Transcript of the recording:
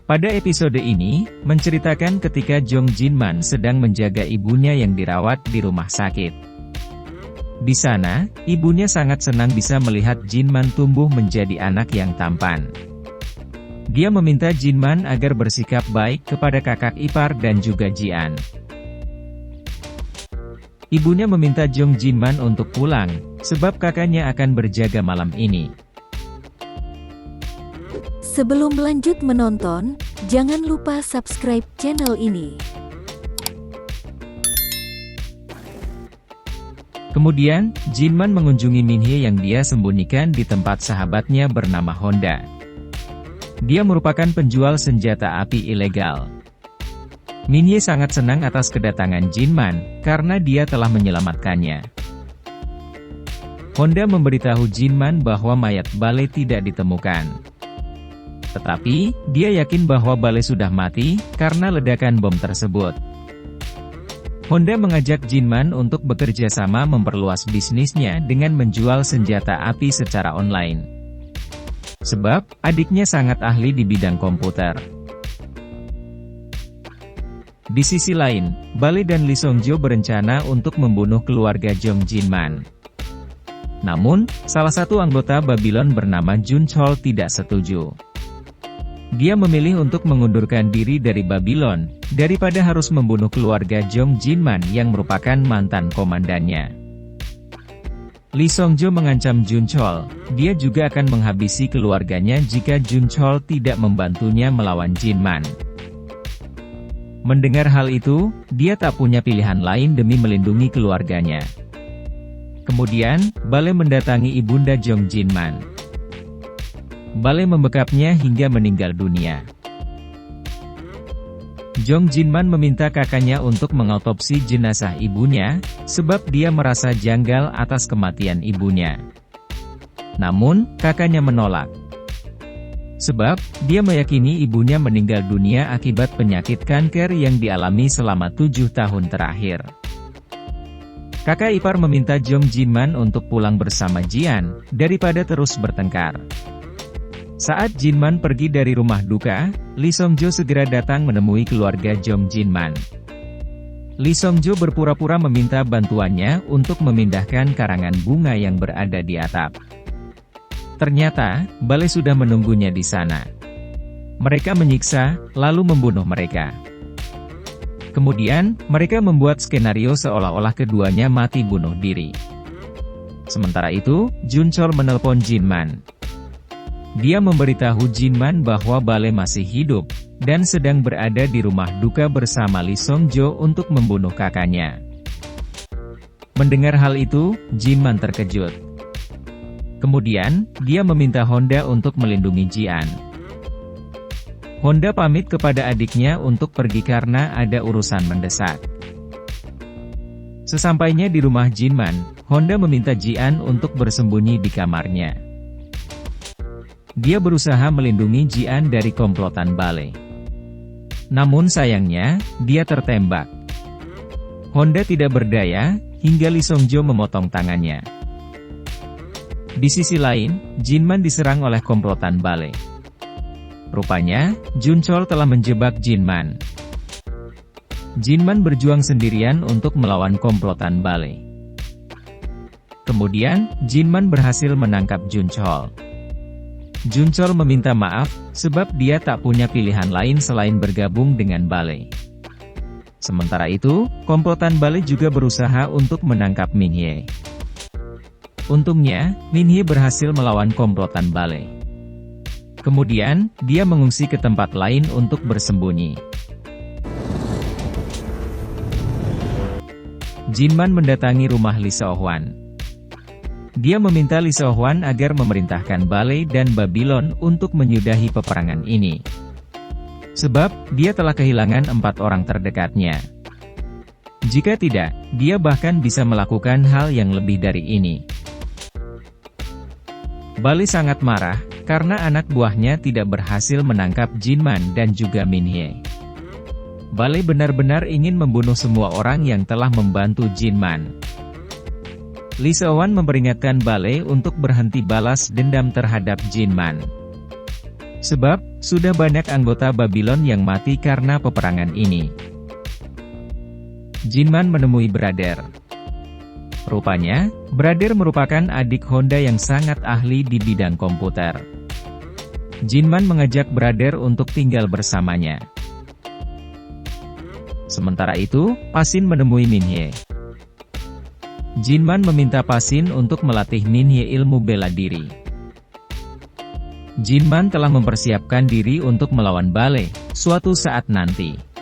Pada episode ini, menceritakan ketika Jong Jinman sedang menjaga ibunya yang dirawat di rumah sakit. Di sana, ibunya sangat senang bisa melihat Jinman tumbuh menjadi anak yang tampan. Dia meminta Jinman agar bersikap baik kepada kakak ipar dan juga Jian. Ibunya meminta Jong Jinman untuk pulang, sebab kakaknya akan berjaga malam ini. Sebelum lanjut menonton, jangan lupa subscribe channel ini. Kemudian, Jinman mengunjungi Minhye yang dia sembunyikan di tempat sahabatnya bernama Honda. Dia merupakan penjual senjata api ilegal. Minhye sangat senang atas kedatangan Jinman, karena dia telah menyelamatkannya. Honda memberitahu Jinman bahwa mayat Bale tidak ditemukan. Tetapi, dia yakin bahwa Bale sudah mati, karena ledakan bom tersebut. Honda mengajak Jinman untuk bekerja sama memperluas bisnisnya dengan menjual senjata api secara online. Sebab, adiknya sangat ahli di bidang komputer. Di sisi lain, Bale dan Lee Song-jo berencana untuk membunuh keluarga Jong Jinman. Namun, salah satu anggota Babylon bernama Jun Chol tidak setuju. Dia memilih untuk mengundurkan diri dari Babylon, daripada harus membunuh keluarga Jong Jinman yang merupakan mantan komandannya. Lee Song-jo mengancam Jun Chol, dia juga akan menghabisi keluarganya jika Jun Chol tidak membantunya melawan Jinman. Mendengar hal itu, dia tak punya pilihan lain demi melindungi keluarganya. Kemudian, Bale mendatangi ibunda Jong Jinman. Bale membekapnya hingga meninggal dunia. Jong Jinman meminta kakaknya untuk mengautopsi jenazah ibunya, sebab dia merasa janggal atas kematian ibunya. Namun, kakaknya menolak. Sebab, dia meyakini ibunya meninggal dunia akibat penyakit kanker yang dialami selama 7 tahun terakhir. Kakak ipar meminta Jong Jinman untuk pulang bersama Jian, daripada terus bertengkar. Saat Jinman pergi dari rumah duka, Lee Song-jo segera datang menemui keluarga Jong Jinman. Lee Song-jo berpura-pura meminta bantuannya untuk memindahkan karangan bunga yang berada di atap. Ternyata, Bale sudah menunggunya di sana. Mereka menyiksa, lalu membunuh mereka. Kemudian, mereka membuat skenario seolah-olah keduanya mati bunuh diri. Sementara itu, Jun Chol menelpon Jinman. Dia memberitahu Jinman bahwa Bale masih hidup, dan sedang berada di rumah duka bersama Lee Song-jo untuk membunuh kakaknya. Mendengar hal itu, Jinman terkejut. Kemudian, dia meminta Honda untuk melindungi Jian. Honda pamit kepada adiknya untuk pergi karena ada urusan mendesak. Sesampainya di rumah Jinman, Honda meminta Jian untuk bersembunyi di kamarnya. Dia berusaha melindungi Jian dari komplotan Bale. Namun sayangnya, dia tertembak. Honda tidak berdaya, hingga Lee Song-jo memotong tangannya. Di sisi lain, Jinman diserang oleh komplotan Bale. Rupanya, Jun Chol telah menjebak Jinman. Jinman berjuang sendirian untuk melawan komplotan Bale. Kemudian, Jinman berhasil menangkap Jun Chol. Jun Chol meminta maaf, sebab dia tak punya pilihan lain selain bergabung dengan Bale. Sementara itu, komplotan Bale juga berusaha untuk menangkap Minhye. Untungnya, Minhye berhasil melawan komplotan Bale. Kemudian, dia mengungsi ke tempat lain untuk bersembunyi. Jinman mendatangi rumah Lee So-hwan. Dia meminta Lee So-hwan agar memerintahkan Bale dan Babylon untuk menyudahi peperangan ini. Sebab, dia telah kehilangan 4 orang terdekatnya. Jika tidak, dia bahkan bisa melakukan hal yang lebih dari ini. Bale sangat marah, karena anak buahnya tidak berhasil menangkap Jinman dan juga Minhye. Bale benar-benar ingin membunuh semua orang yang telah membantu Jinman. Lee So-hwan memperingatkan Bale untuk berhenti balas dendam terhadap Jinman. Sebab, sudah banyak anggota Babylon yang mati karena peperangan ini. Jinman menemui Brother. Rupanya, Brother merupakan adik Honda yang sangat ahli di bidang komputer. Jinman mengajak Brother untuk tinggal bersamanya. Sementara itu, Pasin menemui Minhye. Jinman meminta Pasin untuk melatih Minhye ilmu bela diri. Jinman telah mempersiapkan diri untuk melawan Bale suatu saat nanti.